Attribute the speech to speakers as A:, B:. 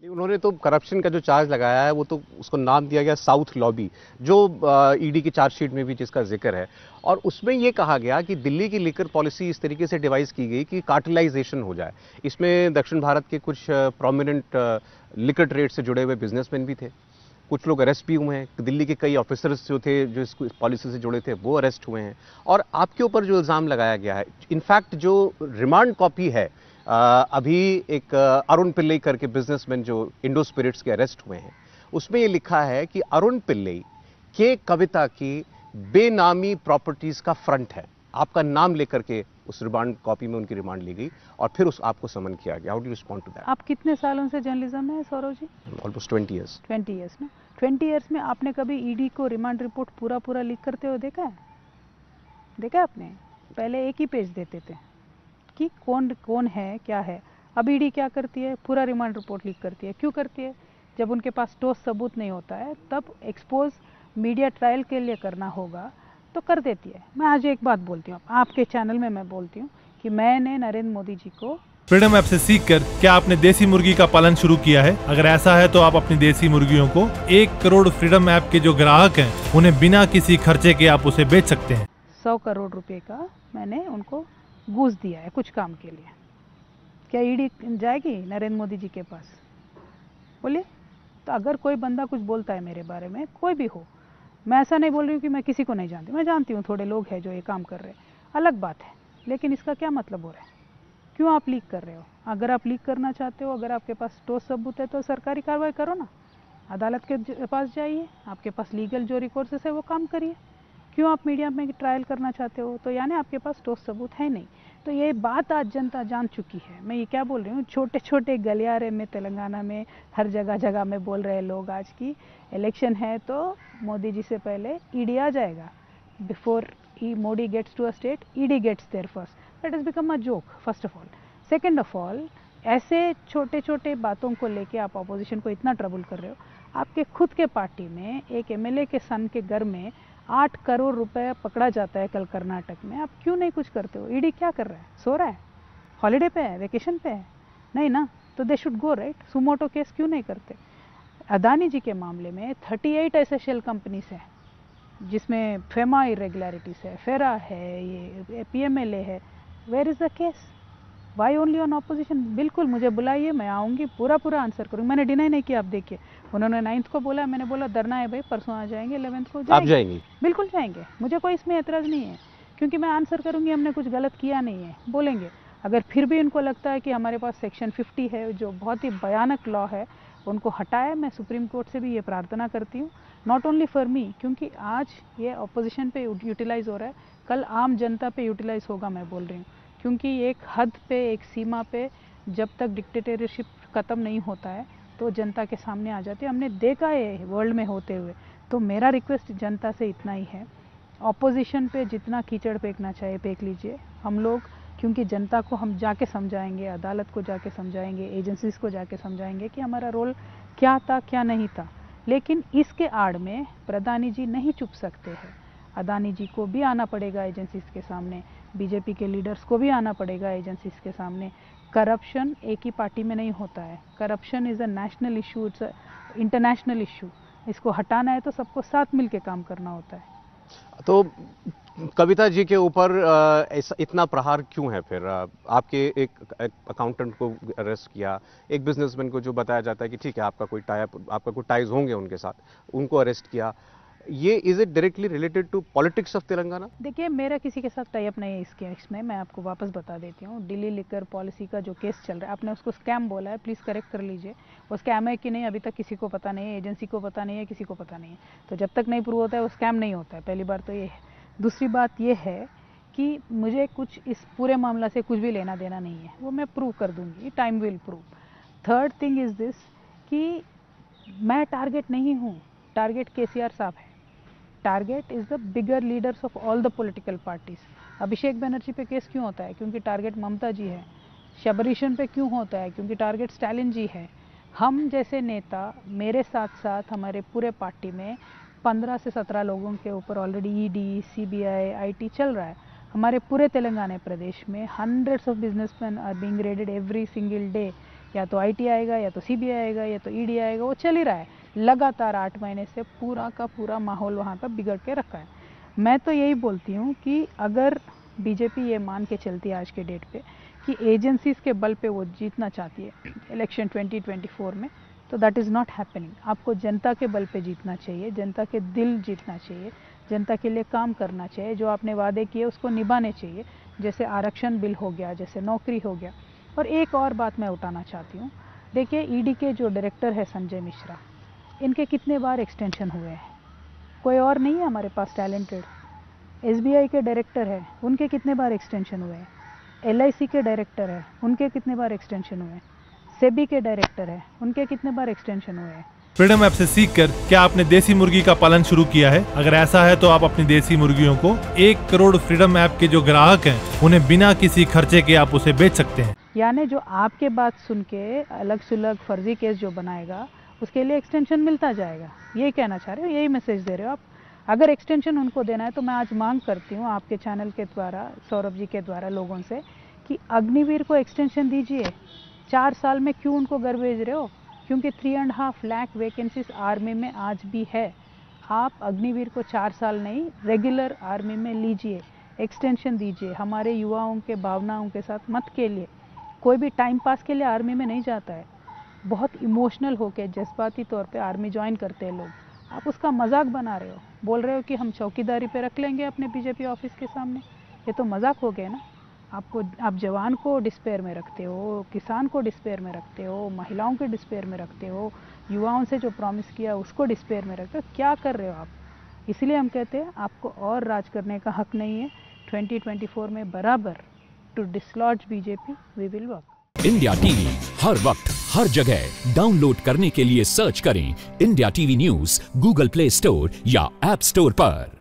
A: उन्होंने तो करप्शन का जो चार्ज लगाया है वो तो उसको नाम दिया गया साउथ लॉबी, जो ईडी की चार्जशीट में भी जिसका जिक्र है। और उसमें ये कहा गया कि दिल्ली की लिकर पॉलिसी इस तरीके से डिवाइस की गई कि कार्टेलाइजेशन हो जाए। इसमें दक्षिण भारत के कुछ प्रोमिनेंट लिकर ट्रेड से जुड़े हुए बिजनेसमैन भी थे, कुछ लोग अरेस्ट भी हुए हैं, दिल्ली के कई ऑफिसर्स जो थे जो इस पॉलिसी से जुड़े थे वो अरेस्ट हुए हैं। और आपके ऊपर जो इल्ज़ाम लगाया गया है, इनफैक्ट जो रिमांड कॉपी है, अभी एक अरुण पिल्लई करके बिजनेसमैन जो इंडो स्पिरिट्स के अरेस्ट हुए हैं, उसमें ये लिखा है कि अरुण पिल्लई के कविता की बेनामी प्रॉपर्टीज का फ्रंट है। आपका नाम लेकर के उस रिमांड कॉपी में उनकी रिमांड ली गई और फिर उस आपको समन किया गया। How do respond to that?
B: आप कितने सालों से जर्नलिज्म में है Saurav ji?
A: Almost 20 years.
B: 20 years ना। 20 ईयर्स में आपने कभी ईडी को रिमांड रिपोर्ट पूरा पूरा लीक करते हुए देखा है? देखा है आपने? पहले एक ही पेज देते थे कि कौन कौन है क्या है। अब ईडी क्या करती है? पूरा रिमांड रिपोर्ट लीक करती है। क्यों करती है? जब उनके पास ठोस सबूत नहीं होता है तब एक्सपोज मीडिया ट्रायल के लिए करना होगा तो कर देती है। मैं आज एक बात बोलती हूँ, आपके चैनल में मैं बोलती हूँ कि मैंने नरेंद्र मोदी जी को
C: फ्रीडम ऐप से सीखकर क्या आपने देसी मुर्गी का पालन शुरू किया है? अगर ऐसा है तो आप अपनी देसी मुर्गियों को 1 करोड़ फ्रीडम ऐप के जो ग्राहक हैं उन्हें बिना किसी खर्चे के आप उसे बेच सकते हैं।
B: 100 करोड़ रुपए का मैंने उनको घूस दिया है कुछ काम के लिए। क्या ईडी जाएगी नरेंद्र मोदी जी के पास? बोलिए। तो अगर कोई बंदा कुछ बोलता है मेरे बारे में, कोई भी हो, मैं ऐसा नहीं बोल रही हूँ कि मैं किसी को नहीं जानती, मैं जानती हूँ थोड़े लोग हैं जो ये काम कर रहे हैं, अलग बात है। लेकिन इसका क्या मतलब हो रहा है? क्यों आप लीक कर रहे हो? अगर आप लीक करना चाहते हो, अगर आपके पास ठोस सबूत है तो सरकारी कार्रवाई करो ना, अदालत के पास जाइए, आपके पास लीगल जो रिकोर्सेस है वो काम करिए। क्यों आप मीडिया में ट्रायल करना चाहते हो? तो यानी आपके पास ठोस सबूत है नहीं। तो ये बात आज जनता जान चुकी है। मैं ये क्या बोल रही हूँ, छोटे छोटे गलियारे में तेलंगाना में हर जगह जगह में बोल रहे लोग आज की इलेक्शन है तो मोदी जी से पहले ईडी आ जाएगा। Before Modi gets to a state, ED gets there first. That has become a joke first of all. Second of all, ऐसे छोटे छोटे बातों को लेके आप अपोजिशन को इतना ट्रबल कर रहे हो। आपके खुद के पार्टी में एक एमएलए के सन के घर में 8 करोड़ रुपए पकड़ा जाता है कल कर्नाटक में। आप क्यों नहीं कुछ करते हो? ईडी क्या कर रहा है? सो रहा है? हॉलीडे पे है? वेकेशन पे है? नहीं ना, तो they should go right. Suo motu case क्यों नहीं करते? अदानी जी के मामले में 38 ऐसे शेल कंपनीज है जिसमें फेमा इरेगुलरिटीज है, फेरा है, ये पीएमएलए है। Where is the case? Why only on opposition? बिल्कुल मुझे बुलाइए, मैं आऊँगी, पूरा पूरा आंसर करूँगी। मैंने डिनाई नहीं किया। आप देखिए, उन्होंने 9th को बोला, मैंने बोला धरना है भाई, परसों आ जाएंगे, 11th को
A: आप
B: जाएंगे।
A: जाएंगी?
B: बिल्कुल जाएंगे, मुझे कोई इसमें एतराज़ नहीं है, क्योंकि मैं आंसर करूँगी हमने कुछ गलत किया नहीं है, बोलेंगे। अगर फिर भी इनको लगता है कि हमारे पास सेक्शन 50 है जो बहुत ही भयानक लॉ है, उनको हटाए। मैं सुप्रीम कोर्ट से भी ये प्रार्थना करती हूँ, नॉट ओनली फॉर मी, क्योंकि आज ये अपोजिशन पे यूटिलाइज़ हो रहा है, कल आम जनता पे यूटिलाइज़ होगा। मैं बोल रही हूँ क्योंकि एक हद पे, एक सीमा पे जब तक डिक्टेटरशिप ख़त्म नहीं होता है तो जनता के सामने आ जाती है। हमने देखा है वर्ल्ड में होते हुए। तो मेरा रिक्वेस्ट जनता से इतना ही है, ऑपोजिशन पे जितना कीचड़ फेंकना चाहे फेंक लीजिए। हम लोग, क्योंकि जनता को हम जाके समझाएंगे, अदालत को जाके समझाएंगे, एजेंसीज को जाके समझाएंगे कि हमारा रोल क्या था क्या नहीं था। लेकिन इसके आड़ में प्रधानी जी नहीं चुप सकते हैं। अदानी जी को भी आना पड़ेगा एजेंसीज के सामने, बीजेपी के लीडर्स को भी आना पड़ेगा एजेंसीज के सामने। करप्शन एक ही पार्टी में नहीं होता है। Corruption is a national issue, it's a international issue. इसको हटाना है तो सबको साथ मिल के काम करना होता है।
A: तो कविता जी के ऊपर इतना प्रहार क्यों है फिर? आपके एक अकाउंटेंट को अरेस्ट किया, एक बिजनेसमैन को जो बताया जाता है कि ठीक है आपका कोई आपका कोई टाइज होंगे उनके साथ, उनको अरेस्ट किया। ये is it directly related to politics of Telangana?
B: देखिए, मेरा किसी के साथ टाइप नहीं है इस केस में। मैं आपको वापस बता देती हूँ, दिल्ली लिकर पॉलिसी का जो केस चल रहा है, आपने उसको स्कैम बोला है, प्लीज़ करेक्ट कर लीजिए। वो स्कैम है कि नहीं अभी तक किसी को पता नहीं है, एजेंसी को पता नहीं है, किसी को पता नहीं है। तो जब तक नहीं प्रूव होता है वो स्कैम नहीं होता है। पहली बात तो ये है। दूसरी बात ये है कि मुझे कुछ इस पूरे मामला से कुछ भी लेना देना नहीं है, वो मैं प्रूव कर दूंगी, time will prove. Third thing is this कि मैं टारगेट नहीं हूँ, टारगेट केसीआर साहब है। Target is the bigger leaders of all the political parties. Abhishek Banerjee पे केस क्यों होता है? क्योंकि टारगेट ममता जी है। शबरीशन पे क्यों होता है? क्योंकि टारगेट स्टालिन जी है। हम जैसे नेता, मेरे साथ साथ हमारे पूरे पार्टी में 15 से 17 लोगों के ऊपर ऑलरेडी ईडी, सीबीआई, आईटी चल रहा है। हमारे पूरे तेलंगाना प्रदेश में hundreds of businessman are being raided every single day. या तो IT आएगा, या तो CBI आएगा, या तो ED आएगा। वो चल ही रहा है लगातार 8 महीने से, पूरा का पूरा माहौल वहाँ का बिगड़ के रखा है। मैं तो यही बोलती हूँ कि अगर बीजेपी ये मान के चलती है आज के डेट पे कि एजेंसीज के बल पे वो जीतना चाहती है इलेक्शन 2024 में, तो दैट इज़ नॉट हैपनिंग। आपको जनता के बल पे जीतना चाहिए, जनता के दिल जीतना चाहिए, जनता के लिए काम करना चाहिए, जो आपने वादे किए उसको निभाने चाहिए, जैसे आरक्षण बिल हो गया, जैसे नौकरी हो गया। और एक और बात मैं उठाना चाहती हूँ, देखिए ED के जो डायरेक्टर है संजय मिश्रा, इनके कितने बार एक्सटेंशन हुए हैं? कोई और नहीं है हमारे पास टैलेंटेड। SBI के डायरेक्टर है, उनके कितने बार एक्सटेंशन हुए हैं? LIC के डायरेक्टर है, उनके कितने बार एक्सटेंशन हुए हैं? सेबी के डायरेक्टर है, उनके कितने बार एक्सटेंशन हुए हैं?
C: फ्रीडम ऐप से सीखकर क्या आपने देसी मुर्गी का पालन शुरू किया है? अगर ऐसा है तो आप अपनी देसी मुर्गियों को 1 करोड़ फ्रीडम ऐप के जो ग्राहक हैं उन्हें बिना किसी खर्चे के आप उसे बेच सकते हैं।
B: यानी जो आपके बात सुन के अलग सुलग फर्जी केस जो बनाएगा उसके लिए एक्सटेंशन मिलता जाएगा, यही कहना चाह रहे हो, यही मैसेज दे रहे हो आप। अगर एक्सटेंशन उनको देना है तो मैं आज मांग करती हूँ आपके चैनल के द्वारा, सौरभ जी के द्वारा, लोगों से कि अग्निवीर को एक्सटेंशन दीजिए। 4 साल में क्यों उनको घर भेज रहे हो? क्योंकि 3.5 लाख वैकेंसीज आर्मी में आज भी है। आप अग्निवीर को 4 साल नहीं, रेगुलर आर्मी में लीजिए, एक्सटेंशन दीजिए। हमारे युवाओं के भावनाओं के साथ मत खेलिए। कोई भी टाइम पास के लिए आर्मी में नहीं जाता है, बहुत इमोशनल होकर जज्बाती तौर पे आर्मी ज्वाइन करते हैं लोग। आप उसका मजाक बना रहे हो, बोल रहे हो कि हम चौकीदारी पे रख लेंगे अपने बीजेपी ऑफिस के सामने। ये तो मजाक हो गया ना। आप जवान को डिस्पेयर में रखते हो, किसान को डिस्पेयर में रखते हो, महिलाओं के डिस्पेयर में रखते हो, युवाओं से जो प्रॉमिस किया उसको डिस्पेयर में रखते हो। क्या कर रहे हो आप? इसलिए हम कहते हैं आपको और राज करने का हक नहीं है। 2024 में बराबर to dislodge BJP we will work.
D: India TV हर वक्त हर जगह डाउनलोड करने के लिए सर्च करें India TV news Google Play Store या ऐप स्टोर पर।